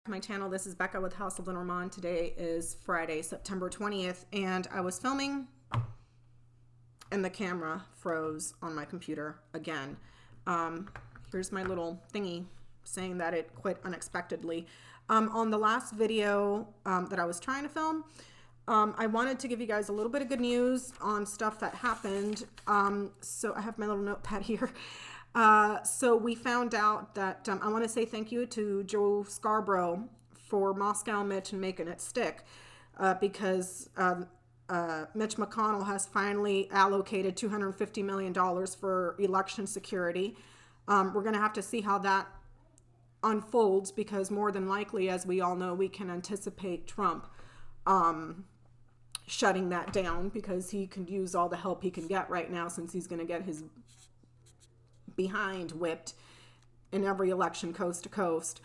My channel. This is Becca with House of Lenormand. Today is Friday, September 20th, and I was filming and the camera froze on my computer again. Here's my little thingy saying that it quit unexpectedly. On the last video that I was trying to film, I wanted to give you guys a little bit of good news on stuff that happened. So I have my little notepad here. So we found out that I want to say thank you to Joe Scarborough for Moscow Mitch and making it stick, because Mitch McConnell has finally allocated $250 million for election security. We're going to have to see how that unfolds, because more than likely, as we all know, we can anticipate Trump shutting that down, because he could use all the help he can get right now, since he's going to get his behind whipped in every election coast to coast.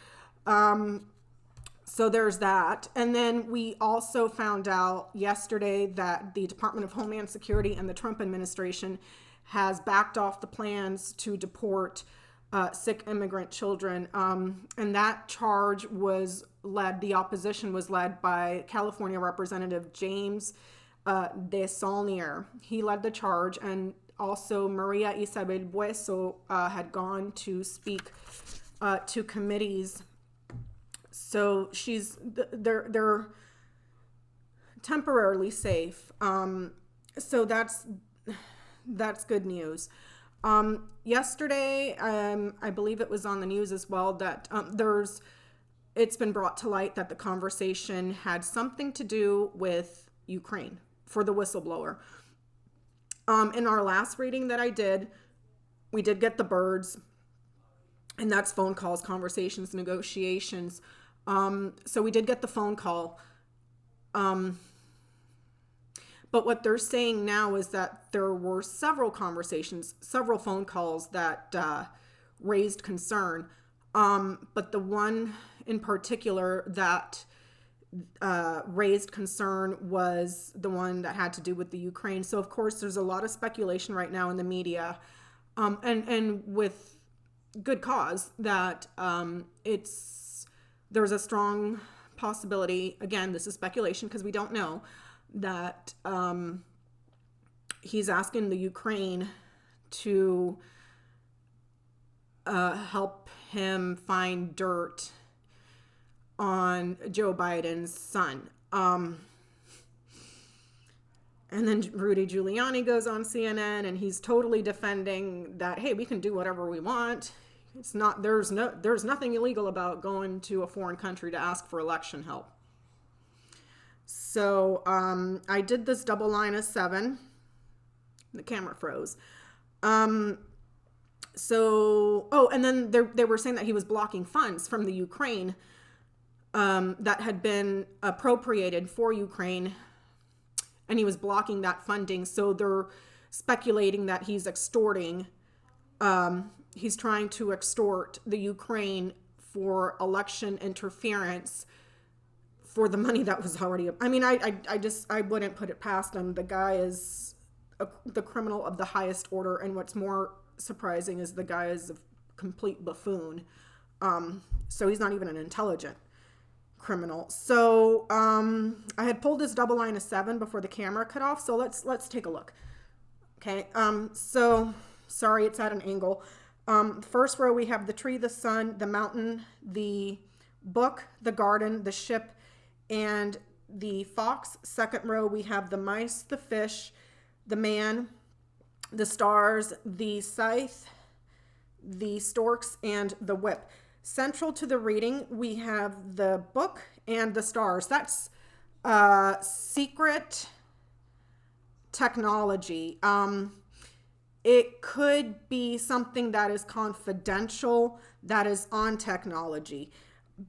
So there's that. And then we also found out yesterday that the Department of Homeland Security and the Trump administration has backed off the plans to deport sick immigrant children. And that charge was led, the opposition was led by California Representative James DeSaulnier. He led the charge, and also Maria Isabel Bueso had gone to speak to committees. So they're temporarily safe. So that's good news. Yesterday, I believe it was on the news as well, that it's been brought to light that the conversation had something to do with Ukraine for the whistleblower. In our last reading that I did, we did get the birds, and that's phone calls, conversations, negotiations. So we did get the phone call. But what they're saying now is that there were several conversations, several phone calls that raised concern. But the one in particular that raised concern was the one that had to do with the Ukraine. So of course there's a lot of speculation right now in the media, and with good cause, that there's a strong possibility, again, this is speculation because we don't know, that he's asking the Ukraine to help him find dirt on Joe Biden's son. And then Rudy Giuliani goes on CNN, and he's totally defending that, hey, we can do whatever we want. It's not, there's nothing illegal about going to a foreign country to ask for election help. So I did this double line of 7. The camera froze. And then they were saying that he was blocking funds from the Ukraine that had been appropriated for Ukraine, and he was blocking that funding. So they're speculating that he's extorting, he's trying to extort the Ukraine for election interference for the money that was already, I mean, I wouldn't put it past him. The guy is the criminal of the highest order, and what's more surprising is the guy is a complete buffoon. So he's not even an intelligent criminal. So I had pulled this double line of 7 before the camera cut off. So let's take a look. Okay. So sorry, it's at an angle. First row, we have the tree, the sun, the mountain, the book, the garden, the ship, and the fox. Second row, we have the mice, the fish, the man, the stars, the scythe, the storks, and the whip. Central to the reading, we have the book and the stars. That's secret technology. It could be something that is confidential, that is on technology.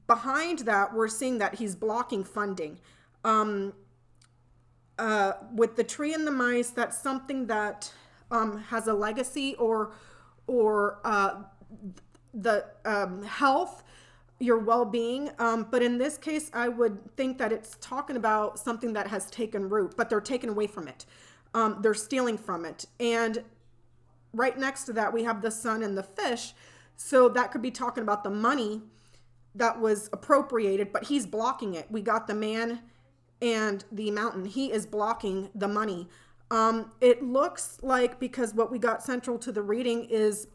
Behind that, we're seeing that he's blocking funding. With the tree and the mice, that's something that has a legacy or the health, your well-being. But in this case, I would think that it's talking about something that has taken root, but they're taken away from it. They're stealing from it. And right next to that, we have the sun and the fish. So that could be talking about the money that was appropriated, but he's blocking it. We got the man and the mountain. He is blocking the money. It looks like, because what we got central to the reading is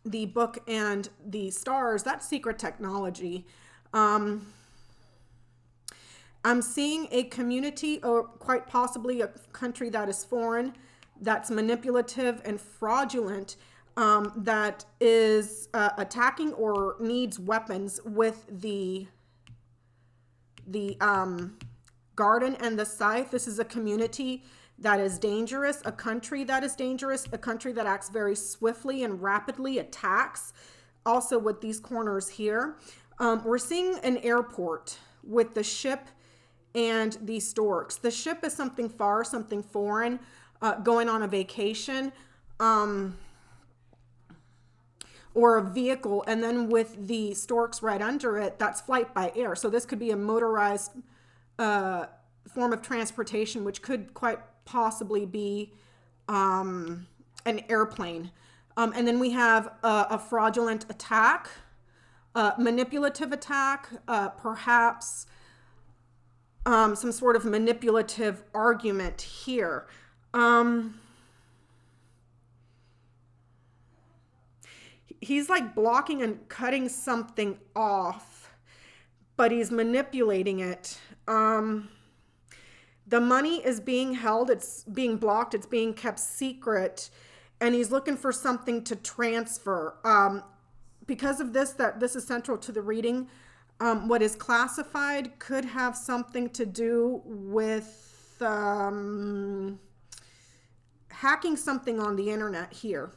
the book and the stars, that's secret technology. I'm seeing a community, or quite possibly a country that is foreign, that's manipulative and fraudulent, that is attacking or needs weapons with the garden and the scythe. This is a community that is dangerous, a country that is dangerous, a country that acts very swiftly and rapidly, attacks. Also with these corners here, we're seeing an airport with the ship and the storks. The ship is something far, something foreign, going on a vacation, or a vehicle, and then with the storks right under it, that's flight by air. So this could be a motorized form of transportation, which could quite possibly be an airplane. And then we have a fraudulent attack, manipulative attack, perhaps some sort of manipulative argument here. He's like blocking and cutting something off, but he's manipulating it. The money is being held, it's being blocked, it's being kept secret, and he's looking for something to transfer. Because of this, that this is central to the reading, what is classified could have something to do with hacking something on the internet here.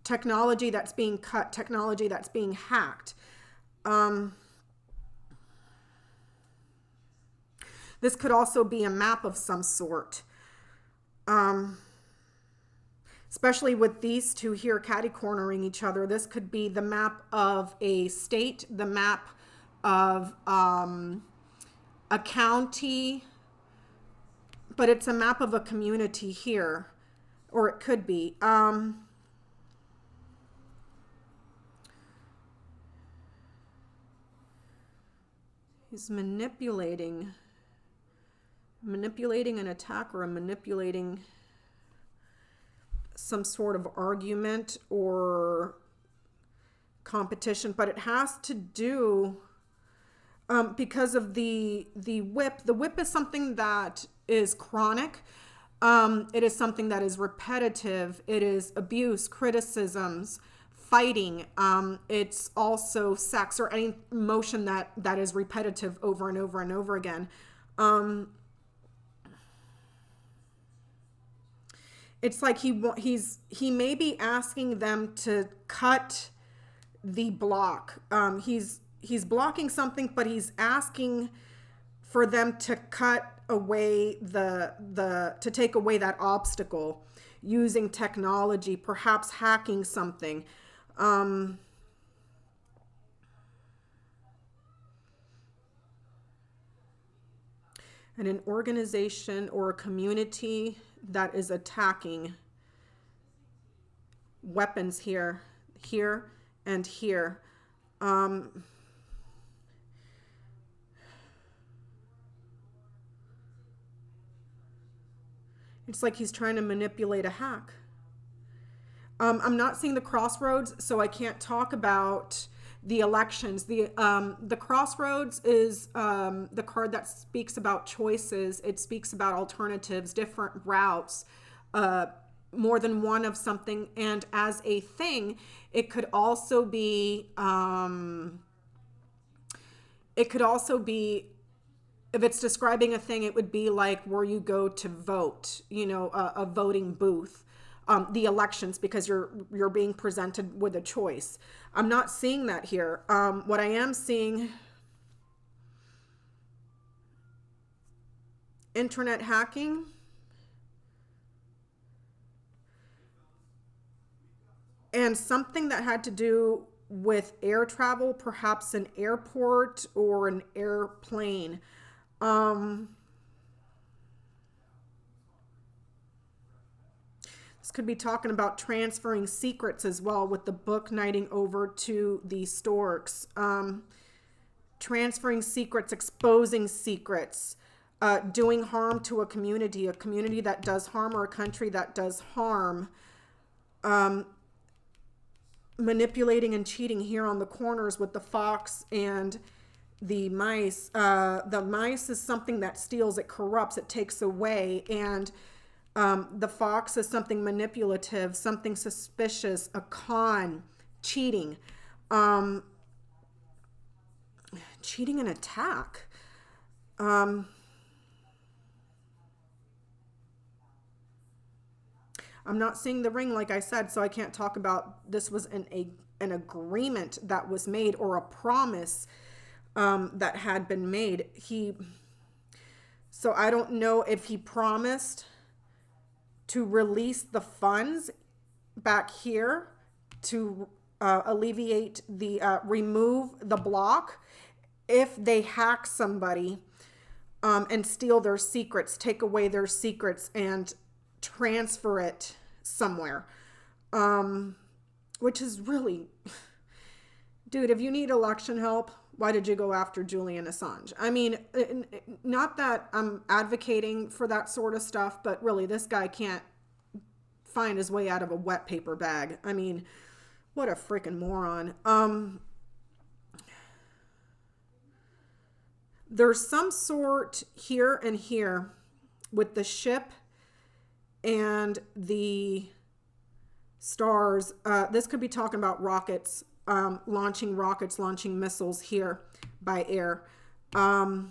Technology that's being cut, technology that's being hacked. This could also be a map of some sort. Especially with these two here catty-cornering each other. This could be the map of a state, the map of a county, but it's a map of a community here. Or it could be. He's manipulating an attack, or manipulating some sort of argument or competition, but it has to do because of the whip. The whip is something that is chronic. It is something that is repetitive. It is abuse, criticisms, fighting. It's also sex, or any emotion that is repetitive over and over and over again. It's like he may be asking them to cut the block. He's blocking something, but he's asking for them to cut away to take away that obstacle using technology, perhaps hacking something. And an organization or a community that is attacking, weapons here, and here. It's like he's trying to manipulate a hack. I'm not seeing the crossroads, so I can't talk about the elections. The crossroads is the card that speaks about choices. It speaks about alternatives, different routes, more than one of something. And as a thing, it could also be, if it's describing a thing, it would be like where you go to vote, a voting booth. The elections, because you're being presented with a choice. I'm not seeing that here. What I am seeing, internet hacking, and something that had to do with air travel, perhaps an airport or an airplane. This could be talking about transferring secrets as well, with the book knighting over to the storks. Transferring secrets, exposing secrets, doing harm to a community that does harm, or a country that does harm. Manipulating and cheating here on the corners with the fox and the mice. The mice is something that steals, it corrupts, it takes away. And the fox is something manipulative, something suspicious, a con, cheating. Cheating and attack. I'm not seeing the ring, like I said, so I can't talk about this was an agreement that was made, or a promise that had been made. So I don't know if he promised to release the funds back here to alleviate the, remove the block if they hack somebody and steal their secrets, take away their secrets and transfer it somewhere. Which is really, dude, if you need election help, why did you go after Julian Assange? I mean, not that I'm advocating for that sort of stuff, but really, this guy can't find his way out of a wet paper bag. I mean, what a freaking moron. There's some sort here and here with the ship and the stars. This could be talking about rockets, launching missiles here by air. Oh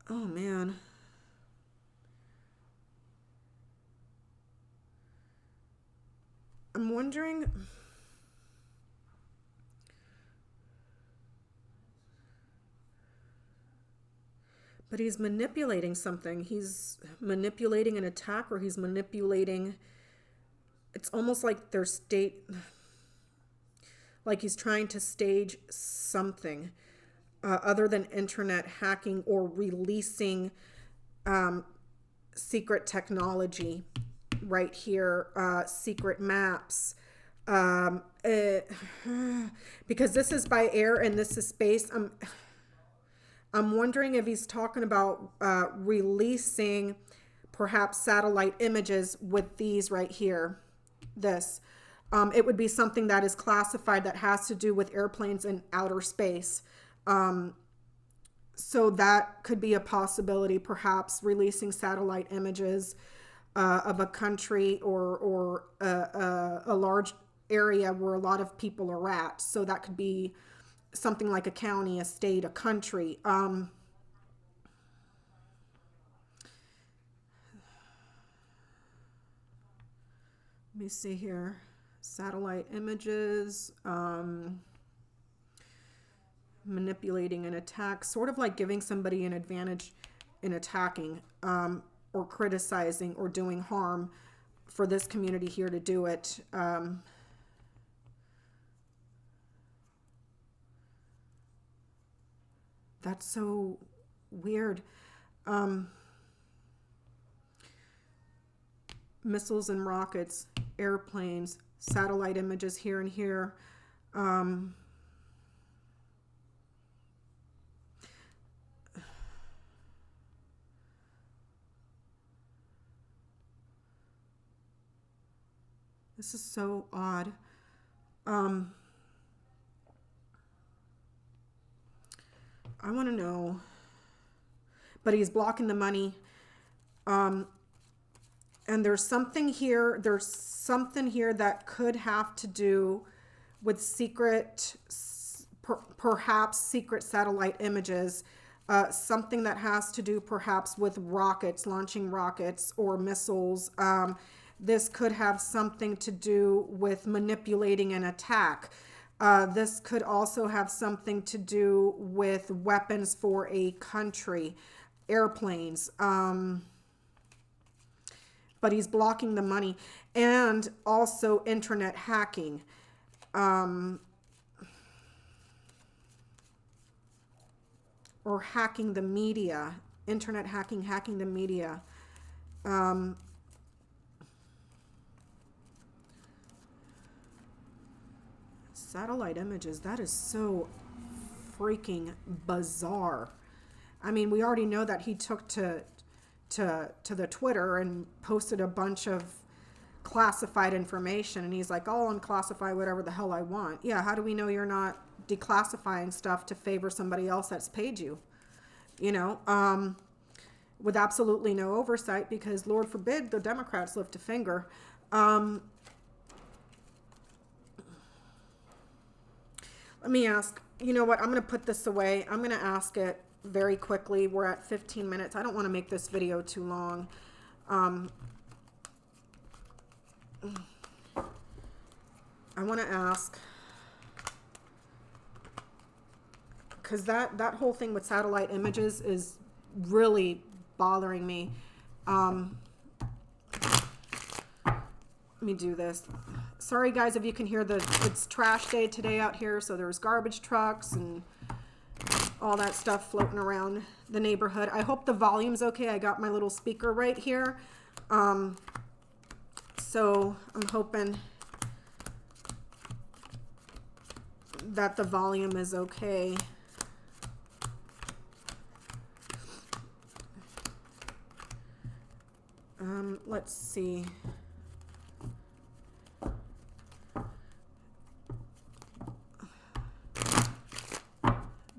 man. I'm wondering, but he's manipulating something. He's manipulating an attack, or he's manipulating, it's almost like their state, like he's trying to stage something other than internet hacking or releasing secret technology. Right here, secret maps, because this is by air and this is space. I'm wondering if he's talking about releasing perhaps satellite images with these right here. This, it would be something that is classified, that has to do with airplanes in outer space. So that could be a possibility, perhaps releasing satellite images of a country or a large area where a lot of people are at. So that could be something like a county, a state, a country. Let me see here. Satellite images, manipulating an attack, sort of like giving somebody an advantage in attacking, or criticizing or doing harm for this community here to do it. That's so weird. Missiles and rockets, airplanes, satellite images here and here. This is so odd. I want to know. But he's blocking the money. And there's something here. There's something here that could have to do with secret, perhaps secret satellite images. Something that has to do perhaps with rockets, launching rockets or missiles. This could have something to do with manipulating an attack. This could also have something to do with weapons for a country, airplanes. But he's blocking the money, and also internet hacking. or hacking the media, internet hacking, hacking the media. Satellite images, that is so freaking bizarre. I mean, we already know that he took to the Twitter and posted a bunch of classified information, and he's like, I'll unclassify whatever the hell I want. Yeah, how do we know you're not declassifying stuff to favor somebody else that's paid you? You know, with absolutely no oversight, because Lord forbid the Democrats lift a finger. Let me ask, you know what, I'm going to put this away. I'm going to ask it very quickly. We're at 15 minutes. I don't want to make this video too long. I want to ask, because that whole thing with satellite images is really bothering me. Let me do this. Sorry guys if you can hear it's trash day today out here, so there's garbage trucks and all that stuff floating around the neighborhood. I hope the volume's okay. I got my little speaker right here. So I'm hoping that the volume is okay. Let's see.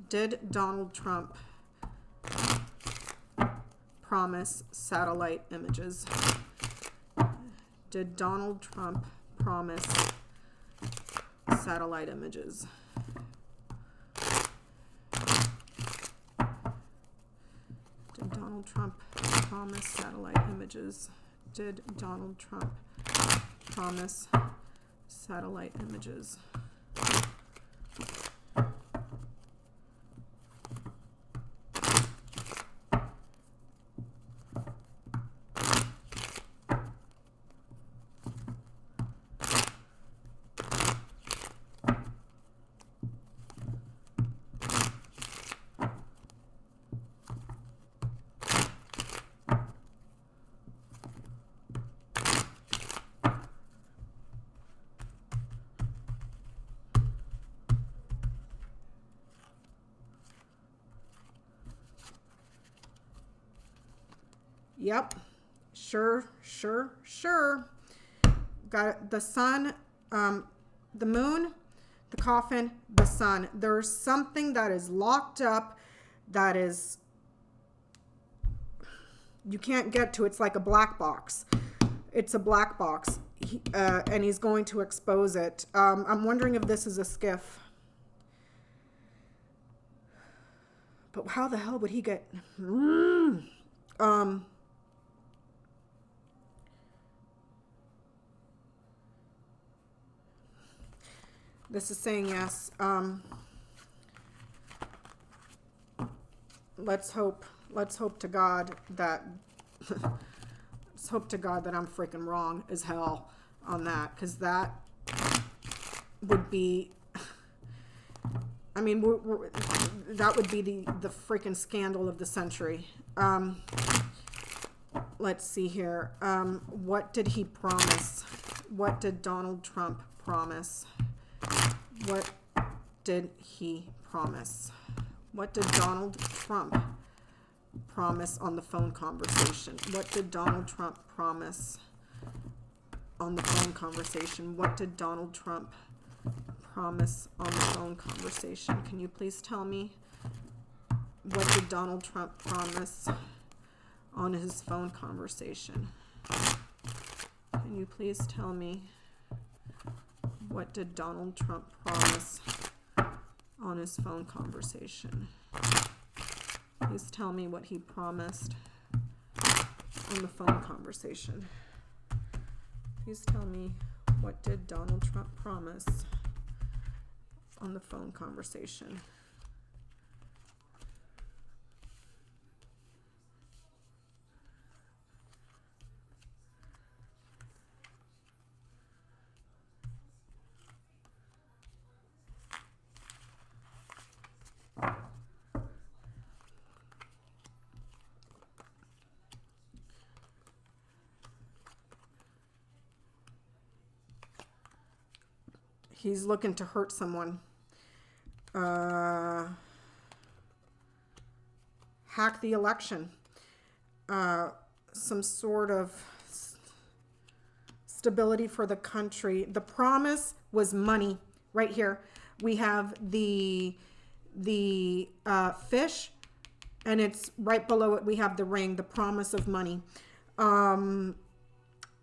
Did Donald Trump promise satellite images? Did Donald Trump promise satellite images? Did Donald Trump promise satellite images? Did Donald Trump promise satellite images? Yep. Sure. Got the sun, the moon, the coffin, the sun. There's something that is locked up that is, you can't get to. It's like a black box. It's a black box. And he's going to expose it. I'm wondering if this is a skiff. But how the hell would he get... This is saying yes. Let's hope to God that let's hope to God that I'm freaking wrong as hell on that, because that would be, I mean, that would be the freaking scandal of the century. Let's see here. What did he promise? What did Donald Trump promise? What did he promise? What did Donald Trump promise on the phone conversation? What did Donald Trump promise on the phone conversation? What did Donald Trump promise on the phone conversation? Can you please tell me? What did Donald Trump promise on his phone conversation? Can you please tell me? What did Donald Trump promise on his phone conversation? Please tell me what he promised on the phone conversation. Please tell me, what did Donald Trump promise on the phone conversation? He's looking to hurt someone. Hack the election. Some sort of stability for the country. The promise was money. Right here, we have the fish, and it's right below it. We have the ring, the promise of money.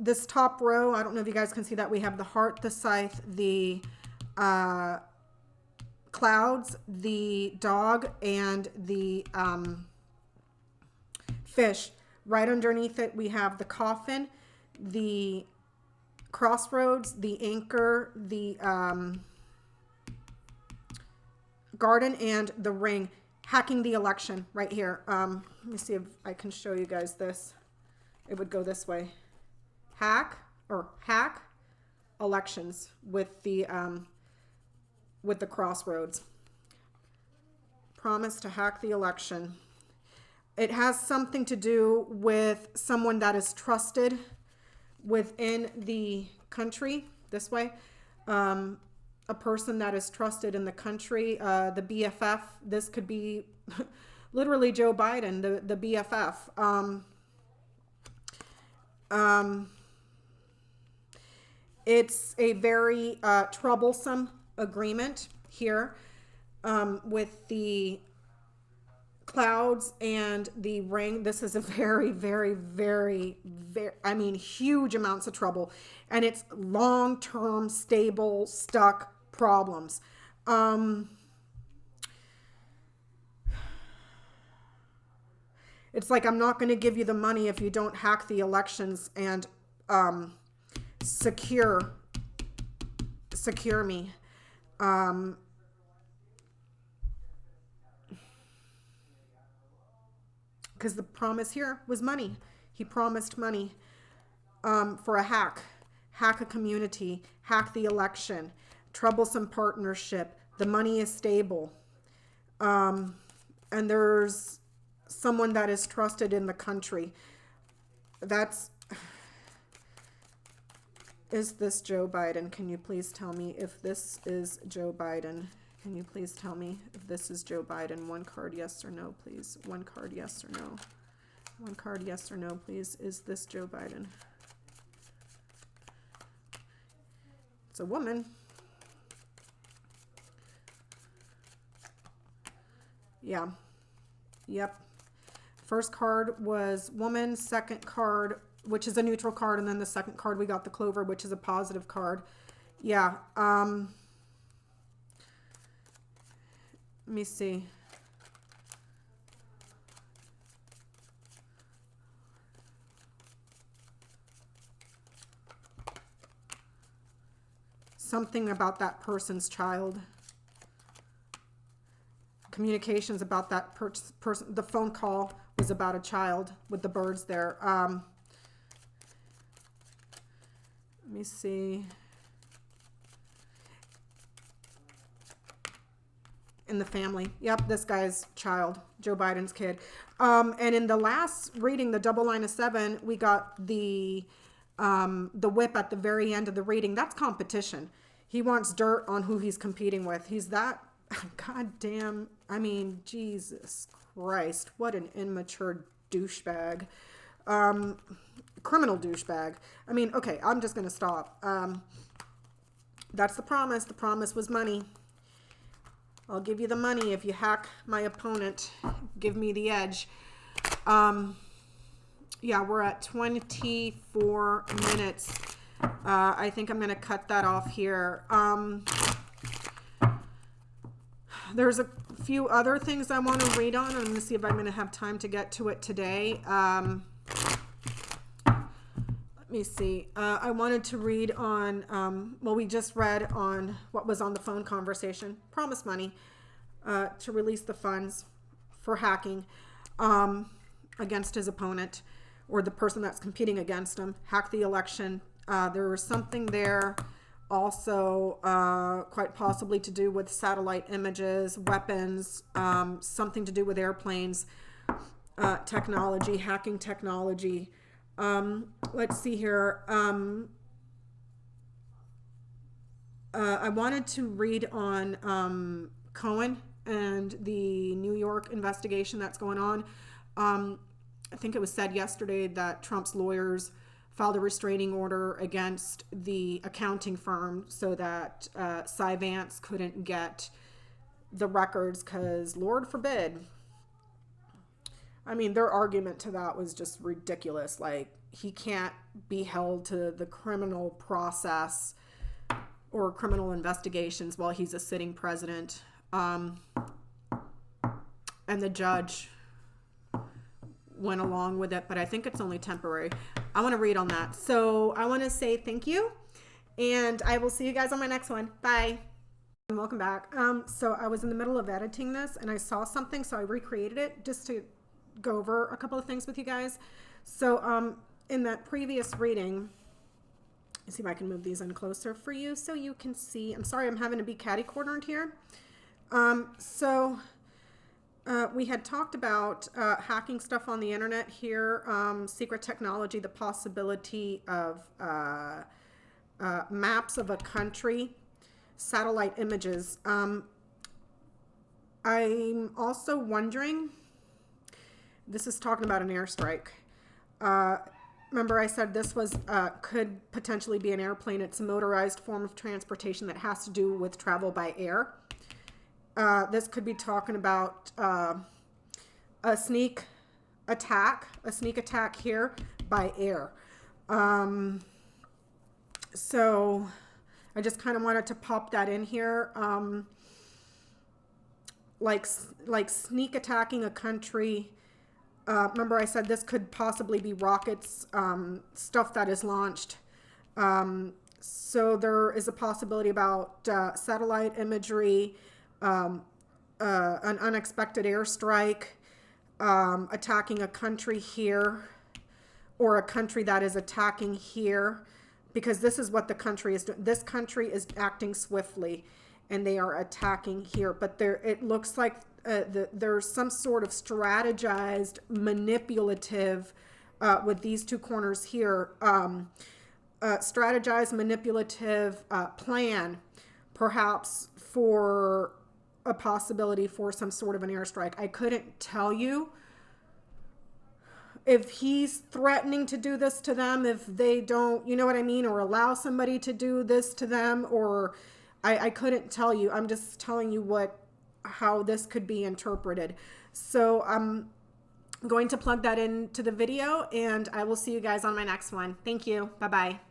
This top row, I don't know if you guys can see that. We have the heart, the scythe, the clouds, the dog, and the fish. Right underneath it, we have the coffin, the crossroads, the anchor, the garden, and the ring. Hacking the election right here. Let me see if I can show you guys this. It would go this way. Hack elections with the crossroads. Promise to hack the election. It has something to do with someone that is trusted within the country, this way. A person that is trusted in the country, the BFF. This could be literally Joe Biden, the BFF. It's a very troublesome agreement here with the clouds and the ring. This is a very, very, very, very, I mean, huge amounts of trouble. And it's long-term, stable, stuck problems. It's like, I'm not going to give you the money if you don't hack the elections and secure me. Because the promise here was money. He promised money for a hack a community, hack the election, troublesome partnership. The money is stable. And there's someone that is trusted in the country. Is this Joe Biden? Can you please tell me if this is Joe Biden? Can you please tell me if this is Joe Biden? One card, yes or no, please. One card, yes or no. One card, yes or no, please. Is this Joe Biden? It's a woman. Yeah. Yep. First card was woman. Second card, which is a neutral card. And then the second card, we got the clover, which is a positive card. Yeah. Let me see. Something about that person's child. Communications about that person. The phone call was about a child with the birds there. Let me see. In the family. Yep, this guy's child, Joe Biden's kid. And in the last reading, the double line of 7, we got the whip at the very end of the reading. That's competition. He wants dirt on who he's competing with. He's that goddamn, I mean, Jesus Christ, what an immature douchebag. Criminal douchebag. I mean, okay, I'm just going to stop. That's the promise. The promise was money. I'll give you the money if you hack my opponent. Give me the edge. Yeah, we're at 24 minutes. I think I'm going to cut that off here. There's a few other things I want to read on. I'm going to see if I'm going to have time to get to it today. Let me see. I wanted to read on, well, we just read on what was on the phone conversation. Promise money to release the funds for hacking against his opponent or the person that's competing against him. Hack the election. There was something there also quite possibly to do with satellite images, weapons, something to do with airplanes, technology, hacking technology. Let's see here. I wanted to read on Cohen and the New York investigation that's going on. I think it was said yesterday that Trump's lawyers filed a restraining order against the accounting firm so that Cy Vance couldn't get the records because, Lord forbid. I mean, their argument to that was just ridiculous. Like, he can't be held to the criminal process or criminal investigations while he's a sitting president. And the judge went along with it, but I think it's only temporary. I want to read on that. So I want to say thank you, and I will see you guys on my next one. Bye. And welcome back. So I was in the middle of editing this, and I saw something, so I recreated it just to go over a couple of things with you guys. So in that previous reading, let's see if I can move these in closer for you so you can see. I'm sorry I'm having to be catty-cornered here. We had talked about hacking stuff on the internet here, secret technology, the possibility of maps of a country, satellite images. I'm also wondering, this is talking about an airstrike. Remember I said this was could potentially be an airplane. It's a motorized form of transportation that has to do with travel by air. This could be talking about a sneak attack here by air. So I just kind of wanted to pop that in here. Like sneak attacking a country. Remember I said this could possibly be rockets, stuff that is launched. So there is a possibility about satellite imagery, an unexpected airstrike, attacking a country here, or a country that is attacking here, because this is what the country is doing. This country is acting swiftly, and they are attacking here. But it looks like there's some sort of strategized, manipulative, with these two corners here, strategized, manipulative plan, perhaps for a possibility for some sort of an airstrike. I couldn't tell you if he's threatening to do this to them, if they don't, you know what I mean, or allow somebody to do this to them, or I couldn't tell you. I'm just telling you how this could be interpreted. So I'm going to plug that into the video, and I will see you guys on my next one. Thank you. Bye-bye.